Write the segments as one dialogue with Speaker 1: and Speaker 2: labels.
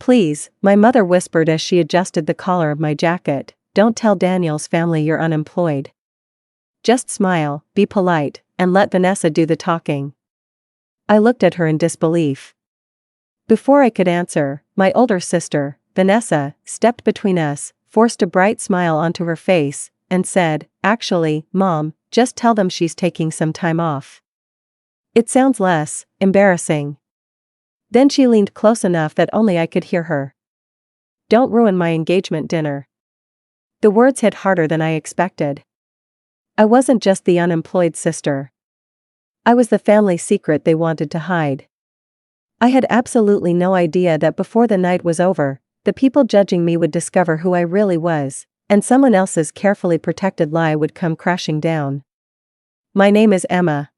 Speaker 1: Please, my mother whispered as she adjusted the collar of my jacket, don't tell Daniel's family you're unemployed. Just smile, be polite, and let Vanessa do the talking. I looked at her in disbelief. Before I could answer, my older sister, Vanessa, stepped between us, forced a bright smile onto her face, and said, "Actually, Mom, just tell them she's taking some time off. It sounds less embarrassing." Then she leaned close enough that only I could hear her. "Don't ruin my engagement dinner." The words hit harder than I expected. I wasn't just the unemployed sister. I was the family secret they wanted to hide. I had absolutely no idea that before the night was over, the people judging me would discover who I really was, and someone else's carefully protected lie would come crashing down. My name is Emma.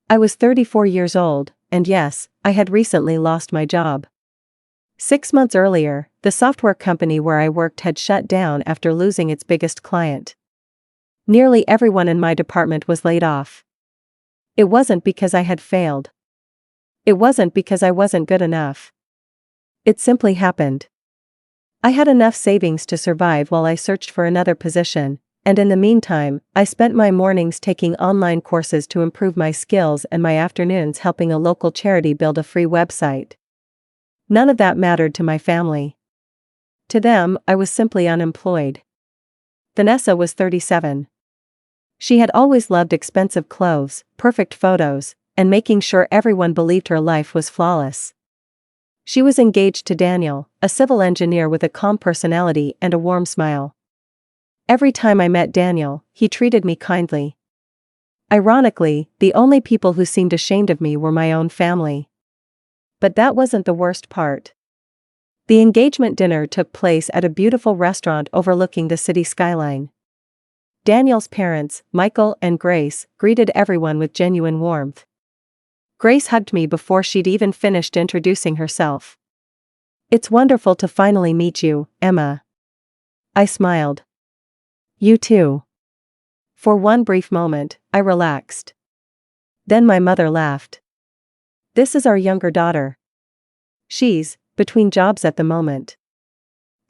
Speaker 1: I was 34 years old, and yes, I had recently lost my job. 6 months earlier, the software company where I worked had shut down after losing its biggest client. Nearly everyone in my department was laid off. It wasn't because I had failed. It wasn't because I wasn't good enough. It simply happened. I had enough savings to survive while I searched for another position, and in the meantime, I spent my mornings taking online courses to improve my skills and my afternoons helping a local charity build a free website. None of that mattered to my family. To them, I was simply unemployed. Vanessa was 37. She had always loved expensive clothes, perfect photos, and making sure everyone believed her life was flawless. She was engaged to Daniel, a civil engineer with a calm personality and a warm smile. Every time I met Daniel, he treated me kindly. Ironically, the only people who seemed ashamed of me were my own family. But that wasn't the worst part. The engagement dinner took place at a beautiful restaurant overlooking the city skyline. Daniel's parents, Michael and Grace, greeted everyone with genuine warmth. Grace hugged me before she'd even finished introducing herself. "It's wonderful to finally meet you, Emma." I smiled. "You too." For one brief moment, I relaxed. Then my mother laughed. "This is our younger daughter. She's between jobs at the moment."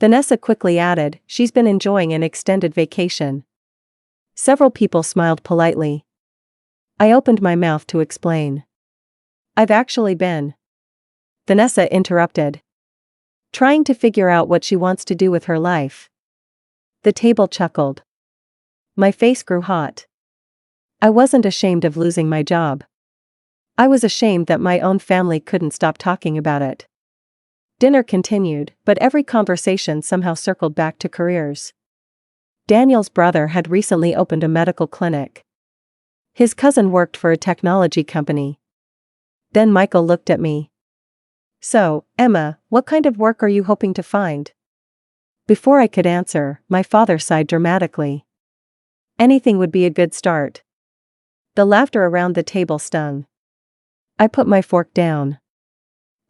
Speaker 1: Vanessa quickly added, "She's been enjoying an extended vacation." Several people smiled politely. I opened my mouth to explain. "I've actually been." Vanessa interrupted. "Trying to figure out what she wants to do with her life." The table chuckled. My face grew hot. I wasn't ashamed of losing my job. I was ashamed that my own family couldn't stop talking about it. Dinner continued, but every conversation somehow circled back to careers. Daniel's brother had recently opened a medical clinic. His cousin worked for a technology company. Then Michael looked at me. "So, Emma, what kind of work are you hoping to find?" Before I could answer, my father sighed dramatically. Anything would be a good start. The laughter around the table stung. I put my fork down.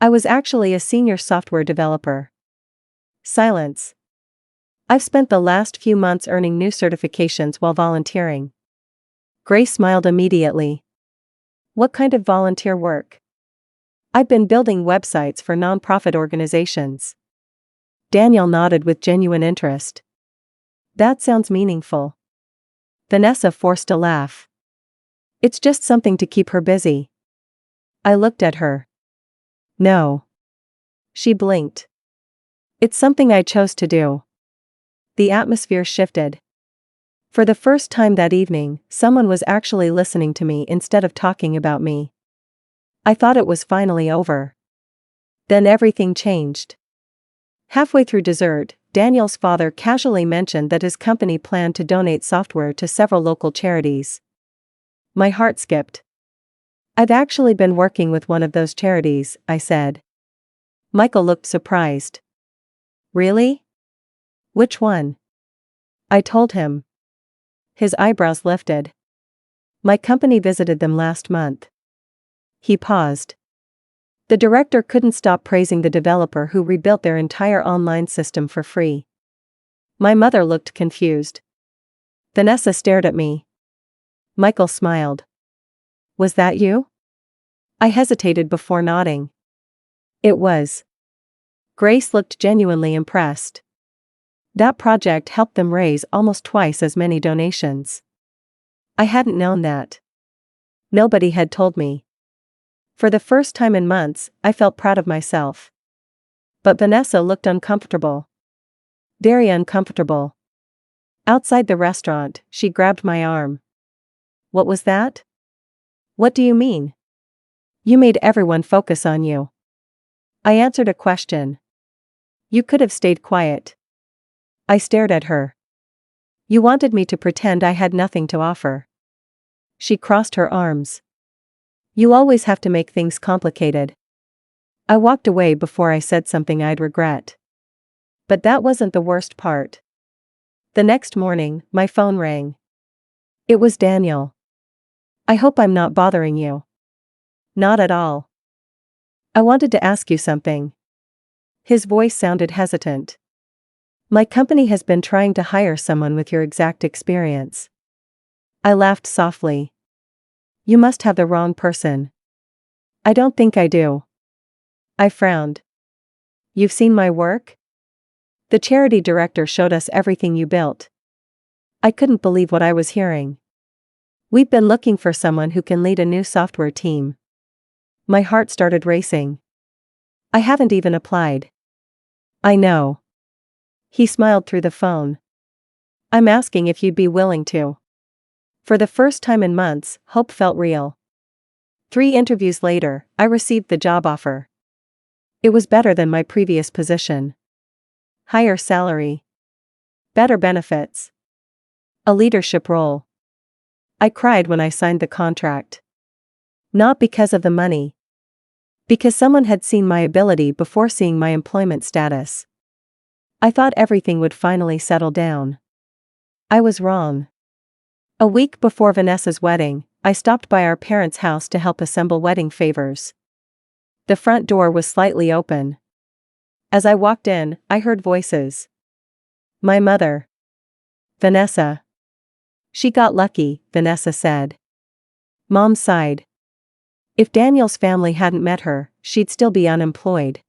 Speaker 1: I was actually a senior software developer. Silence. I've spent the last few months earning new certifications while volunteering. Grace smiled immediately. "What kind of volunteer work?" "I've been building websites for nonprofit organizations." Daniel nodded with genuine interest. "That sounds meaningful." Vanessa forced a laugh. "It's just something to keep her busy." I looked at her. "No." She blinked. "It's something I chose to do." The atmosphere shifted. For the first time that evening, someone was actually listening to me instead of talking about me. I thought it was finally over. Then everything changed. Halfway through dessert, Daniel's father casually mentioned that his company planned to donate software to several local charities. My heart skipped. "I've actually been working with one of those charities," I said. Michael looked surprised. "Really? Which one?" I told him. His eyebrows lifted. "My company visited them last month." He paused. The director couldn't stop praising the developer who rebuilt their entire online system for free. My mother looked confused. Vanessa stared at me. Michael smiled. "Was that you?" I hesitated before nodding. "It was." Grace looked genuinely impressed. That project helped them raise almost twice as many donations. I hadn't known that. Nobody had told me. For the first time in months, I felt proud of myself. But Vanessa looked uncomfortable. Very uncomfortable. Outside the restaurant, she grabbed my arm. What was that? What do you mean? You made everyone focus on you. I answered a question. You could have stayed quiet. I stared at her. You wanted me to pretend I had nothing to offer. She crossed her arms. You always have to make things complicated. I walked away before I said something I'd regret. But that wasn't the worst part. The next morning, my phone rang. It was Daniel. I hope I'm not bothering you. Not at all. I wanted to ask you something. His voice sounded hesitant. My company has been trying to hire someone with your exact experience. I laughed softly. You must have the wrong person. I don't think I do. I frowned. You've seen my work? The charity director showed us everything you built. I couldn't believe what I was hearing. We've been looking for someone who can lead a new software team. My heart started racing. I haven't even applied. I know. He smiled through the phone. I'm asking if you'd be willing to. For the first time in months, hope felt real. 3 interviews later, I received the job offer. It was better than my previous position. Higher salary. Better benefits. A leadership role. I cried when I signed the contract. Not because of the money. Because someone had seen my ability before seeing my employment status. I thought everything would finally settle down. I was wrong. A week before Vanessa's wedding, I stopped by our parents' house to help assemble wedding favors. The front door was slightly open. As I walked in, I heard voices. My mother. Vanessa. She got lucky, Vanessa said. Mom sighed. If Daniel's family hadn't met her, she'd still be unemployed.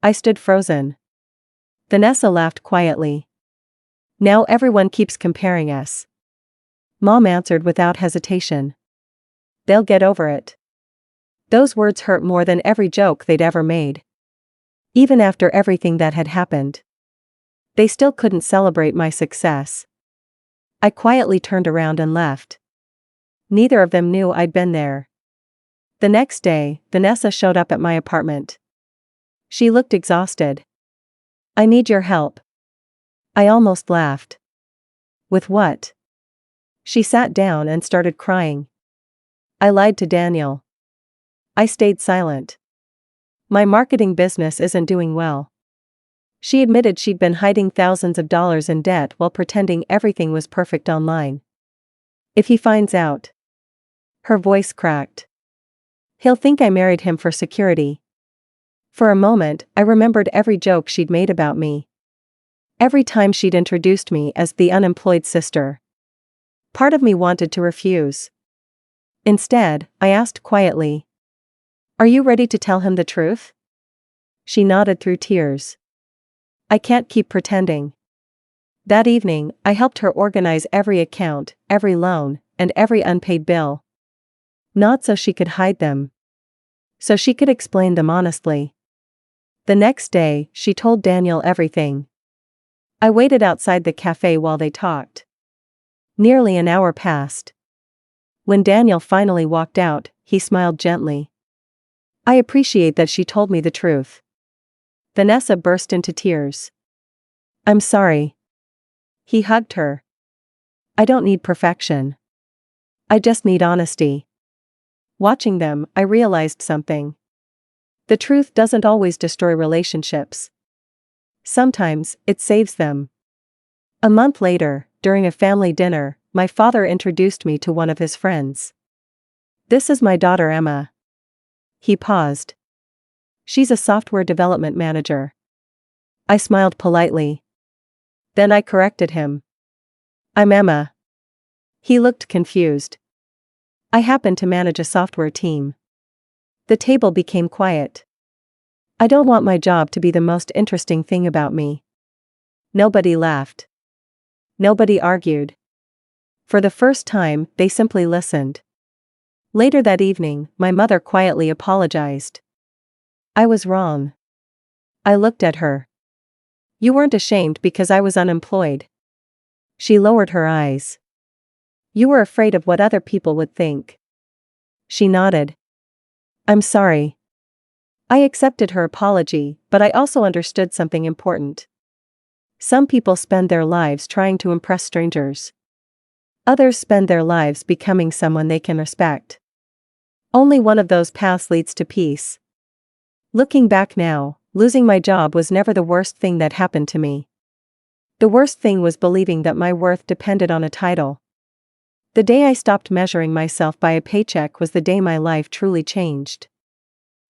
Speaker 1: I stood frozen. Vanessa laughed quietly. Now everyone keeps comparing us. Mom answered without hesitation. They'll get over it. Those words hurt more than every joke they'd ever made. Even after everything that had happened. They still couldn't celebrate my success. I quietly turned around and left. Neither of them knew I'd been there. The next day, Vanessa showed up at my apartment. She looked exhausted. I need your help. I almost laughed. With what? She sat down and started crying. I lied to Daniel. I stayed silent. My marketing business isn't doing well. She admitted she'd been hiding thousands of dollars in debt while pretending everything was perfect online. If he finds out. Her voice cracked. He'll think I married him for security. For a moment, I remembered every joke she'd made about me. Every time she'd introduced me as the unemployed sister. Part of me wanted to refuse. Instead, I asked quietly. Are you ready to tell him the truth? She nodded through tears. I can't keep pretending. That evening, I helped her organize every account, every loan, and every unpaid bill. Not so she could hide them. So she could explain them honestly. The next day, she told Daniel everything. I waited outside the cafe while they talked. Nearly an hour passed. When Daniel finally walked out, he smiled gently. I appreciate that she told me the truth. Vanessa burst into tears. I'm sorry. He hugged her. I don't need perfection. I just need honesty. Watching them, I realized something. The truth doesn't always destroy relationships. Sometimes, it saves them. A month later, during a family dinner, my father introduced me to one of his friends. This is my daughter Emma. He paused. She's a software development manager. I smiled politely. Then I corrected him. I'm Emma. He looked confused. I happen to manage a software team. The table became quiet. I don't want my job to be the most interesting thing about me. Nobody laughed. Nobody argued. For the first time, they simply listened. Later that evening, my mother quietly apologized. I was wrong. I looked at her. You weren't ashamed because I was unemployed. She lowered her eyes. You were afraid of what other people would think. She nodded. I'm sorry. I accepted her apology, but I also understood something important. Some people spend their lives trying to impress strangers. Others spend their lives becoming someone they can respect. Only one of those paths leads to peace. Looking back now, losing my job was never the worst thing that happened to me. The worst thing was believing that my worth depended on a title. The day I stopped measuring myself by a paycheck was the day my life truly changed.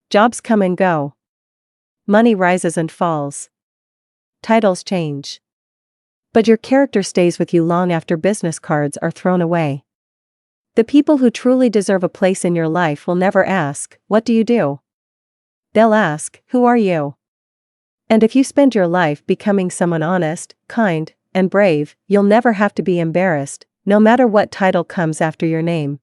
Speaker 1: Jobs come and go. Money rises and falls. Titles change. But your character stays with you long after business cards are thrown away. The people who truly deserve a place in your life will never ask, "What do you do?" They'll ask, "Who are you?" And if you spend your life becoming someone honest, kind, and brave, you'll never have to be embarrassed, no matter what title comes after your name.